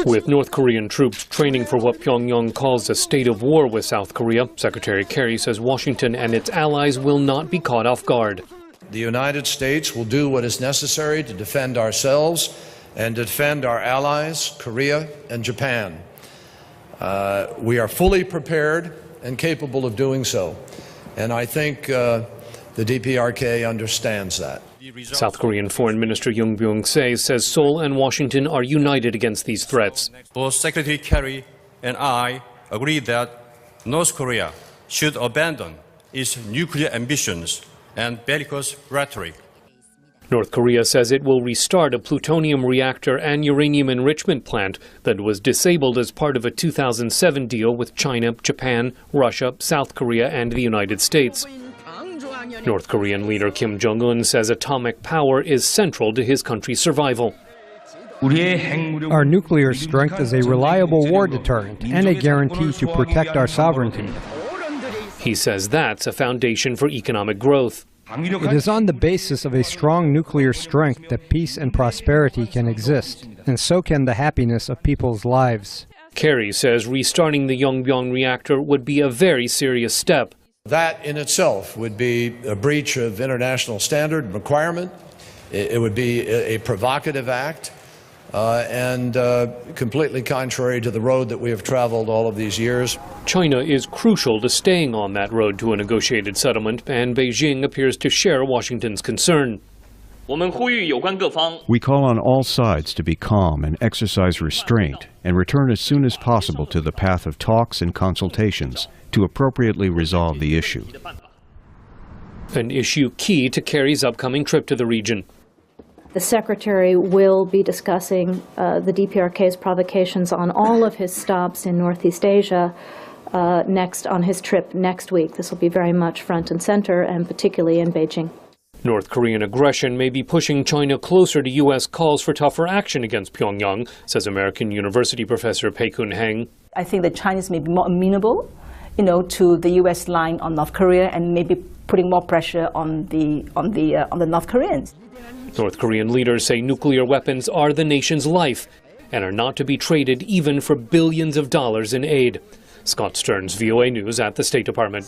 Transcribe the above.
With North Korean troops training for what Pyongyang calls a state of war with South Korea, Secretary Kerry says Washington and its allies will not be caught off guard. The United States will do what is necessary to defend ourselves and defend our allies, Korea and Japan. We are fully prepared and capable of doing so, and I think the DPRK understands that. South Korean Foreign Minister Yoon Byung-se says Seoul and Washington are united against these threats. Both Secretary Kerry and I agree that North Korea should abandon its nuclear ambitions and bellicose rhetoric. North Korea says it will restart a plutonium reactor and uranium enrichment plant that was disabled as part of a 2007 deal with China, Japan, Russia, South Korea, and the United States. North Korean leader Kim Jong-un says atomic power is central to his country's survival. Our nuclear strength is a reliable war deterrent and a guarantee to protect our sovereignty. He says that's a foundation for economic growth. It is on the basis of a strong nuclear strength that peace and prosperity can exist, and so can the happiness of people's lives. Kerry says restarting the Yongbyon reactor would be a very serious step. That in itself would be a breach of international standard requirement. It would be a provocative act and completely contrary to the road that we have traveled all of these years. China is crucial to staying on that road to a negotiated settlement, and Beijing appears to share Washington's concern. We call on all sides to be calm and exercise restraint and return as soon as possible to the path of talks and consultations to appropriately resolve the issue. An issue key to Kerry's upcoming trip to the region. The Secretary will be discussing the DPRK's provocations on all of his stops in Northeast Asia on his trip next week. This will be very much front and center, and particularly in Beijing. North Korean aggression may be pushing China closer to U.S. calls for tougher action against Pyongyang, says American University professor Pei-Kun Heng. I think the Chinese may be more amenable, to the U.S. line on North Korea and maybe putting more pressure on the North Koreans. North Korean leaders say nuclear weapons are the nation's life and are not to be traded even for billions of dollars in aid. Scott Stearns, VOA News at the State Department.